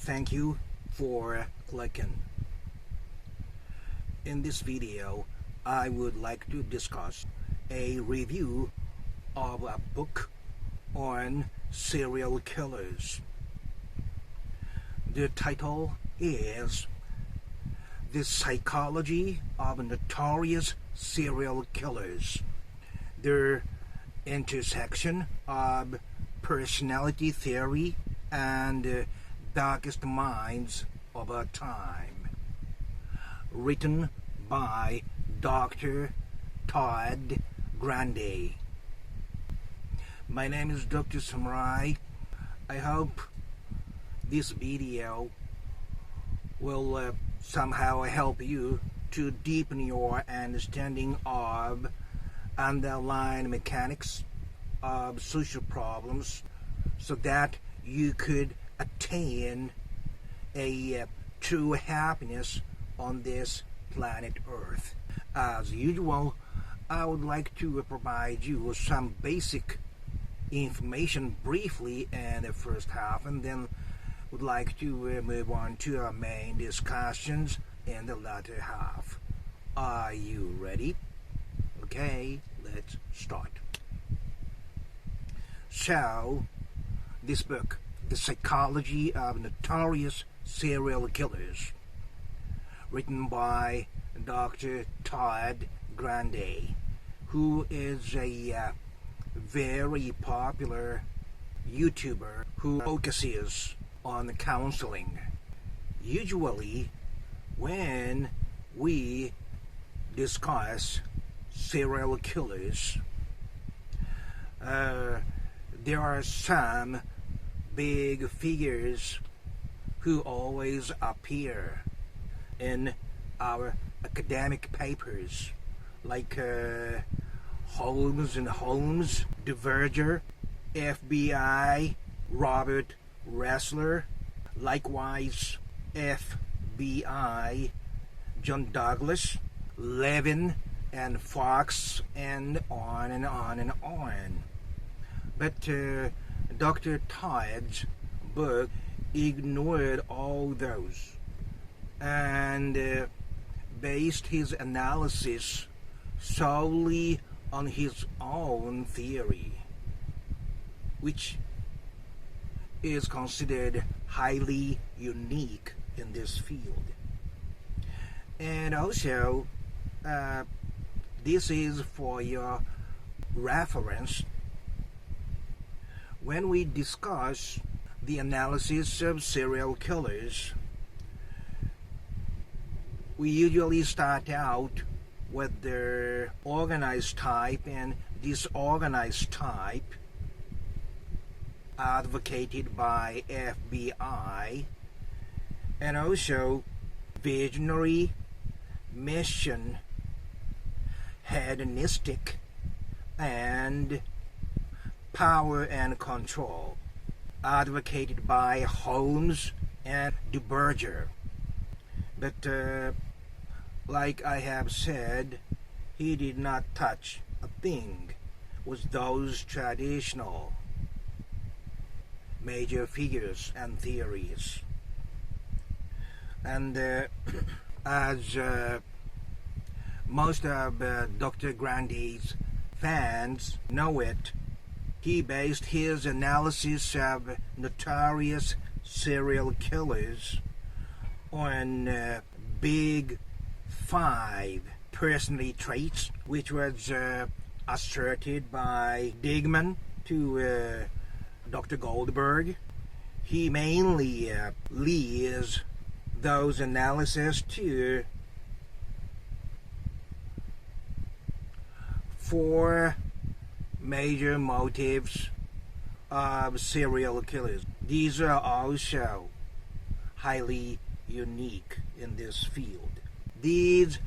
Thank you for clicking. In this video, I would like to discuss a review of a book on serial killers. The title is The Psychology of Notorious Serial Killers, the intersection of personality theory and darkest minds of our time. Written by Dr. Todd Grande. My name is Dr. Samurai. I hope this video will somehow help you to deepen your understanding of underlying mechanics of social problems so that you could attain a true happiness on this planet Earth. As usual, I would like to provide you with some basic information briefly in the first half, and then would like to move on to our main discussions in the latter half. Are you ready? Okay, let's start. So, this book, The Psychology of Notorious Serial Killers, written by Dr. Todd Grande, who is a very popular YouTuber who focuses on counseling. Usually, when we discuss serial killers, there are some big figures who always appear in our academic papers, like Holmes and Holmes, De Verger, FBI, Robert Ressler, likewise FBI, John Douglas, Levin, and Fox, and on and on and on. But Dr. Todd's book ignored all those and based his analysis solely on his own theory, which is considered highly unique in this field. And also, this is for your reference. When we discuss the analysis of serial killers, we usually start out with the organized type and disorganized type advocated by FBI, and also visionary, mission, hedonistic, and power and control, advocated by Holmes and De Verger. But like I have said, he did not touch a thing with those traditional major figures and theories. And as most of Dr. Grande's fans know it, he based his analysis of notorious serial killers on big 5 personality traits, which was asserted by Digman to Dr. Goldberg. He mainly leads those analyses to 4 major motives of serial killers. These are also highly unique in this field. These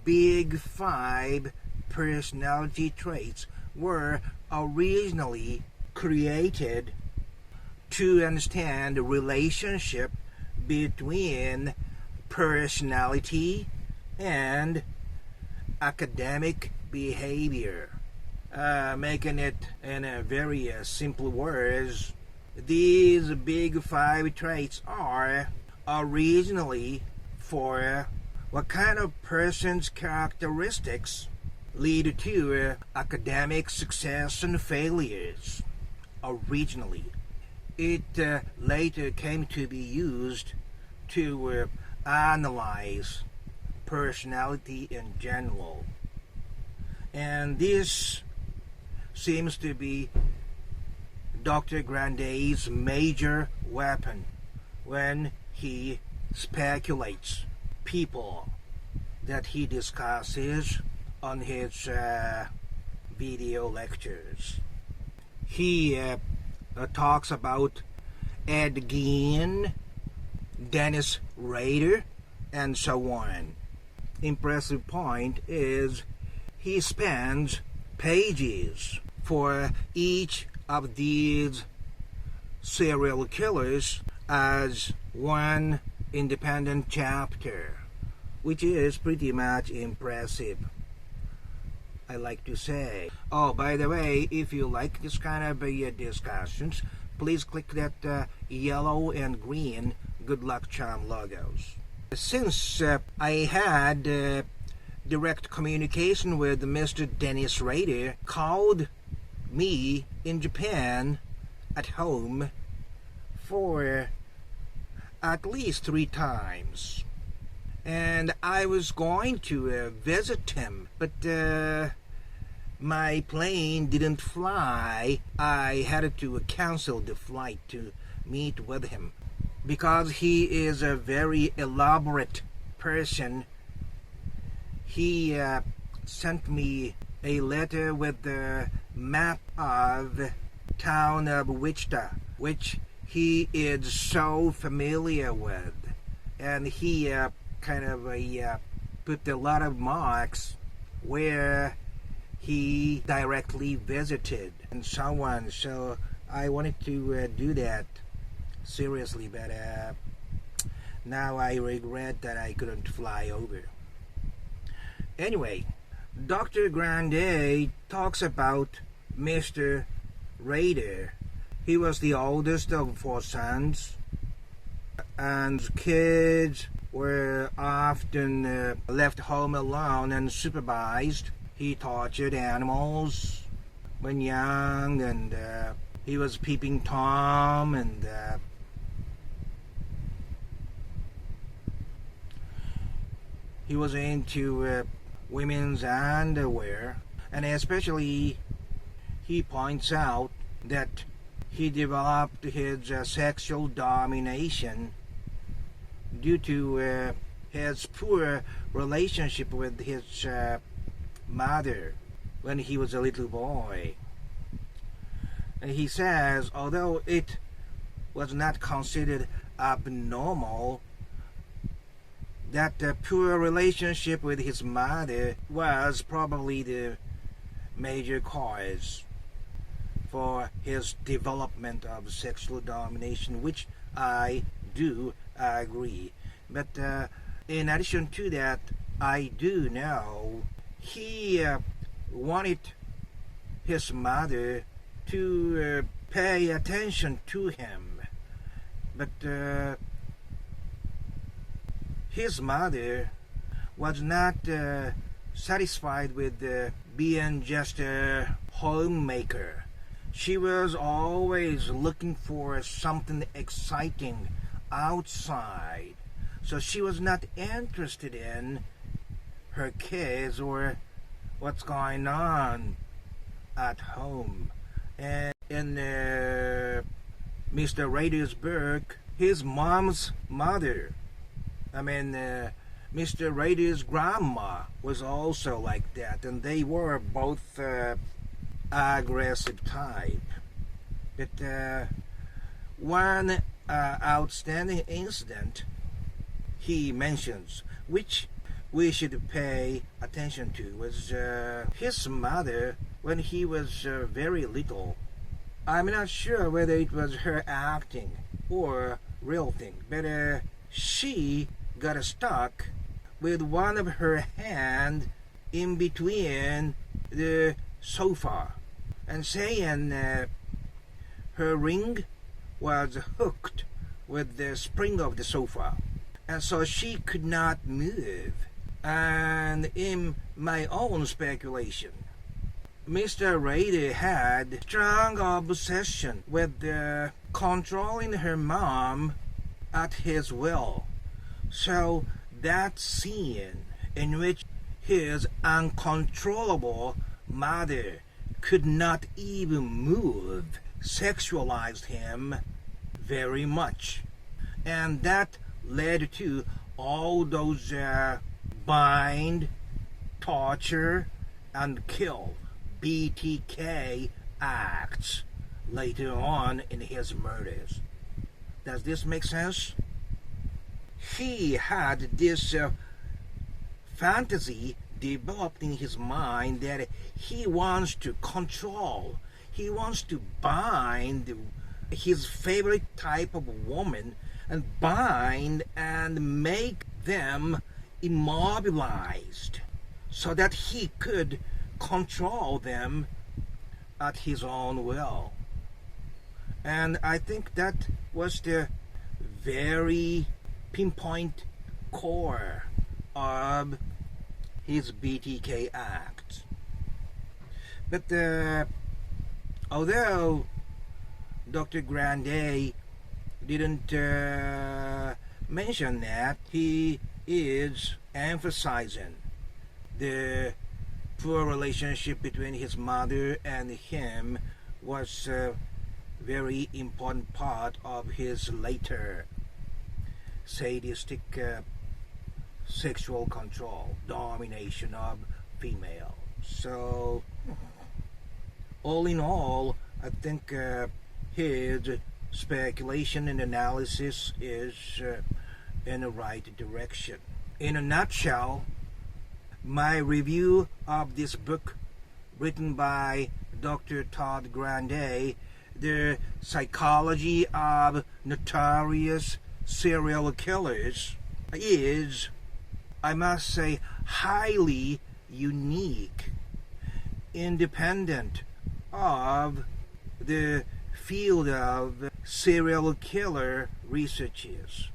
big 5 personality traits were originally created to understand the relationship between personality and academic behavior. Making it in a very simple words, these big 5 traits are originally for what kind of person's characteristics lead to academic success and failures. Originally, it later came to be used to analyze personality in general. And this seems to be Dr. Grande's major weapon when he speculates people that he discusses on his video lectures. He talks about Ed Gein, Dennis Rader, and so on. Impressive point is he spends pages for each of these serial killers as one independent chapter, which is pretty much impressive, I like to say. Oh, by the way, if you like this kind of discussions, please click that yellow and green good luck charm logos. Since I had direct communication with Mr. Dennis Rader, called me in Japan at home for at least 3 times, and I was going to visit him, but my plane didn't fly. I had to cancel the flight to meet with him because he is a very elaborate person. He sent me a letter with the map of town of Wichita, which he is so familiar with, and he kind of put a lot of marks where he directly visited and so on. So I wanted to do that seriously, but now I regret that I couldn't fly over. Anyway, Dr. Grande talks about Mr. Rader. He was the oldest of 4 sons, and kids were often left home alone and supervised. He tortured animals when young, and he was peeping Tom, and he was into women's underwear, and especially he points out that he developed his sexual domination due to his poor relationship with his mother when he was a little boy. And he says, although it was not considered abnormal, that the poor relationship with his mother was probably the major cause for his development of sexual domination, which I do agree. But in addition to that, I do know he wanted his mother to pay attention to him, but his mother was not satisfied with being just a homemaker. She was always looking for something exciting outside, so she was not interested in her kids or what's going on at home. And in Mr. Rader's book, his mom's mother, Mr. Rader's grandma was also like that, and they were both aggressive type. But one outstanding incident he mentions, which we should pay attention to, was his mother when he was very little. I'm not sure whether it was her acting or real thing, but she got stuck with one of her hand in between the sofa, and saying her ring was hooked with the spring of the sofa, and so she could not move. And in my own speculation, Mr. Rady had strong obsession with controlling her mom at his will. So that scene in which his uncontrollable mother could not even move sexualized him very much. And that led to all those bind, torture, and kill BTK acts later on in his murders. Does this make sense? He had this fantasy developed in his mind that he wants to control, he wants to bind his favorite type of woman and bind and make them immobilized so that he could control them at his own will. And I think that was the very pinpoint core of his BTK acts. But although Dr. Grande didn't mention that, he is emphasizing the poor relationship between his mother and him was a very important part of his later sadistic sexual control, domination of female. So, all in all, I think his speculation and analysis is in the right direction. In a nutshell, my review of this book, written by Dr. Todd Grande, The Psychology of Notorious Serial Killers, is, I must say, highly unique, independent of the field of serial killer researches.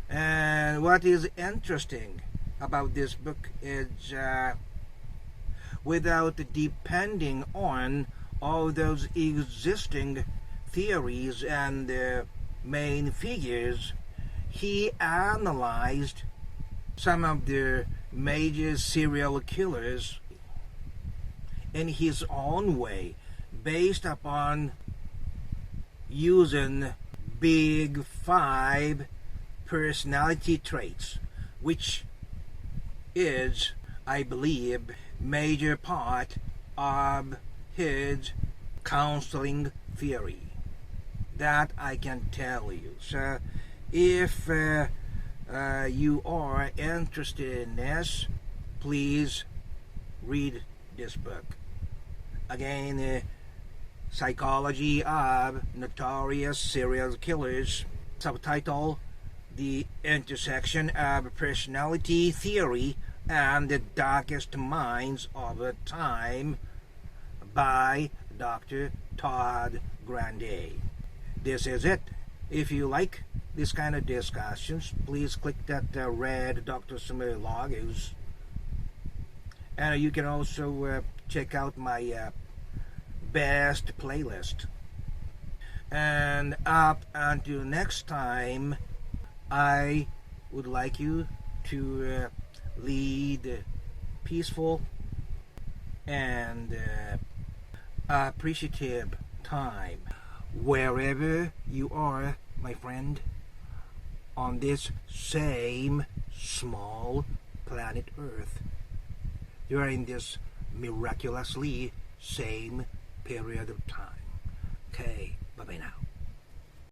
And what is interesting about this book is without depending on all those existing theories and main figures, he analyzed some of the major serial killers in his own way, based upon using big 5 personality traits, which is, I believe, major part of his counseling theory. That I can tell you. So if you are interested in this, please read this book. Again, Psychology of Notorious Serial Killers, subtitle, The Intersection of Personality Theory and the Darkest Minds of the Time, by Dr. Todd Grande. This is it. If you like this kind of discussions, please click that red Dr. Sumer logos. And you can also check out my best playlist. And up until next time, I would like you to lead peaceful and appreciative time wherever you are, my friend, on this same small planet Earth during this miraculously same period of time. Okay, bye-bye now.